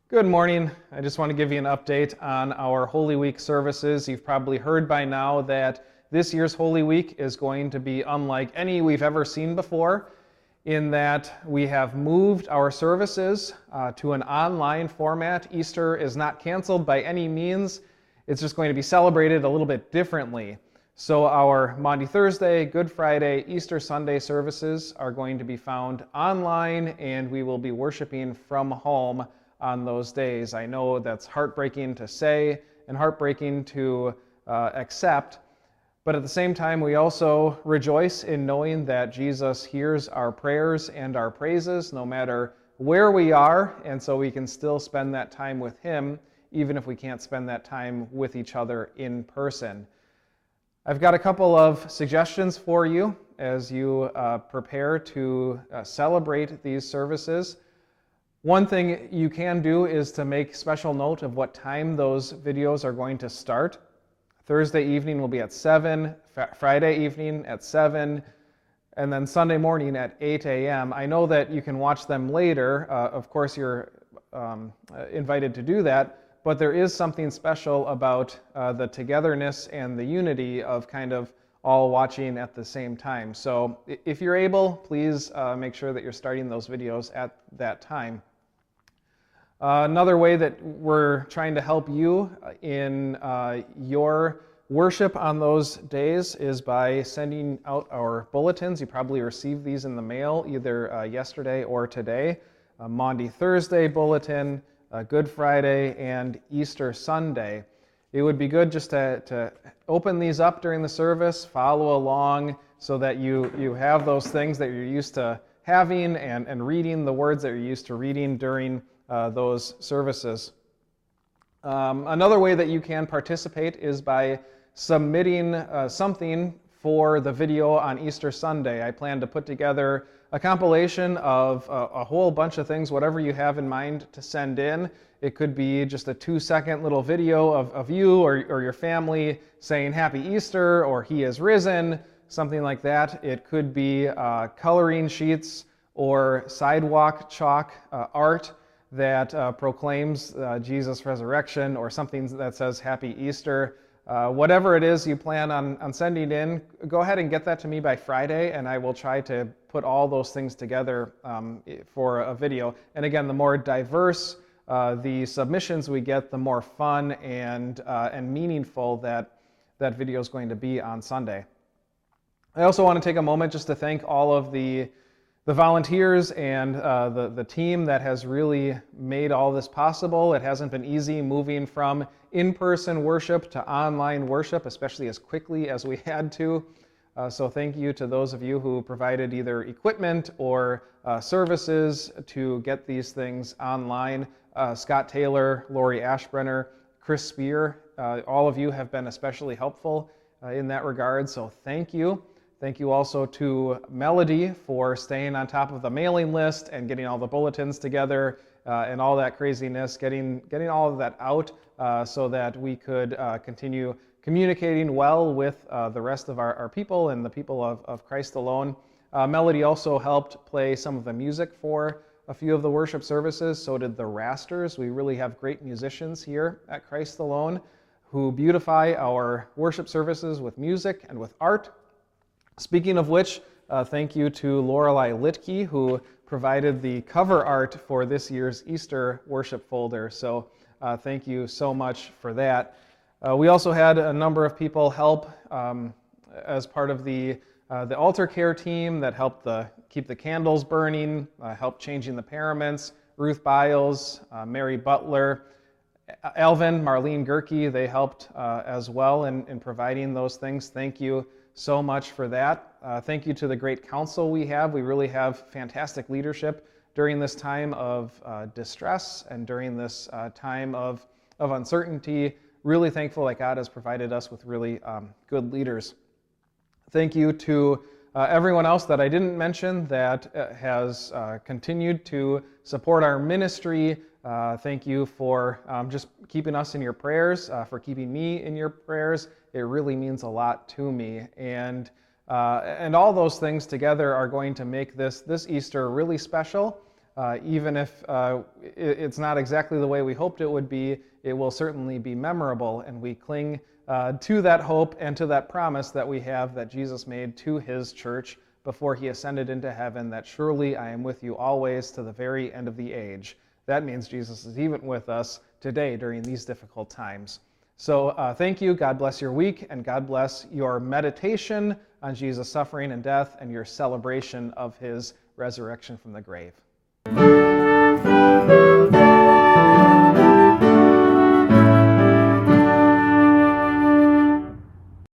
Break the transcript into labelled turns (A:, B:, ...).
A: Good morning. I just want to give you an update on our Holy Week services. You've probably heard by now that this year's Holy Week is going to be unlike any we've ever seen before, in that we have moved our services to an online format. Easter is not canceled by any means. It's just going to be celebrated a little bit differently. So our Maundy Thursday, Good Friday, Easter Sunday services are going to be found online, and we will be worshiping from home on those days. I know that's heartbreaking to say and heartbreaking to accept, but at the same time, we also rejoice in knowing that Jesus hears our prayers and our praises no matter where we are, and so we can still spend that time with Him, even if we can't spend that time with each other in person. I've got a couple of suggestions for you as you prepare to celebrate these services. One thing you can do is to make special note of what time those videos are going to start. Thursday evening will be at 7, Friday evening at 7, and then Sunday morning at 8 a.m. I know that you can watch them later. Of course, you're invited to do that, but there is something special about the togetherness and the unity of kind of all watching at the same time. So if you're able, please make sure that you're starting those videos at that time. Another way that we're trying to help you in your worship on those days is by sending out our bulletins. You probably received these in the mail either yesterday or today. Maundy Thursday bulletin, Good Friday, and Easter Sunday. It would be good just to open these up during the service, follow along so that you have those things that you're used to having and reading the words that you're used to reading during those services. Another way that you can participate is by submitting something for the video on Easter Sunday. I plan to put together a compilation of a whole bunch of things, whatever you have in mind to send in. It could be just a 2-second little video of you or your family saying Happy Easter or He is risen, something like that. It could be coloring sheets or sidewalk chalk art that proclaims Jesus' resurrection, or something that says Happy Easter. Whatever it is you plan on sending in, go ahead and get that to me by Friday, and I will try to put all those things together for a video. And again, the more diverse the submissions we get, the more fun and meaningful that video is going to be on Sunday. I also want to take a moment just to thank all of the volunteers and the team that has really made all this possible. It hasn't been easy moving from in-person worship to online worship, especially as quickly as we had to. So thank you to those of you who provided either equipment or services to get these things online. Scott Taylor, Lori Ashbrenner, Chris Spear, all of you have been especially helpful in that regard, so thank you. Thank you also to Melody for staying on top of the mailing list and getting all the bulletins together and all that craziness, getting all of that out so that we could continue communicating well with the rest of our people and the people of Christ alone. Melody also helped play some of the music for a few of the worship services. So did the Rasters. We really have great musicians here at Christ alone who beautify our worship services with music and with art. Speaking of which, thank you to Lorelei Litke, who provided the cover art for this year's Easter worship folder. So thank you so much for that. We also had a number of people help as part of the altar care team that helped keep the candles burning, helped changing the paraments. Ruth Biles, Mary Butler, Alvin, Marlene Gerke, they helped as well in providing those things. Thank you so much for that. Thank you to the great council we have. We really have fantastic leadership during this time of distress and during this time of uncertainty. Really thankful that God has provided us with really good leaders. Thank you to everyone else that I didn't mention that has continued to support our ministry. Thank you for just keeping us in your prayers, for keeping me in your prayers. It really means a lot to me. And all those things together are going to make this Easter really special. Even if it's not exactly the way we hoped it would be, it will certainly be memorable, and we cling to that hope and to that promise that we have that Jesus made to his church before he ascended into heaven, that surely I am with you always to the very end of the age. That means Jesus is even with us today during these difficult times. So thank you. God bless your week, and God bless your meditation on Jesus' suffering and death and your celebration of his resurrection from the grave.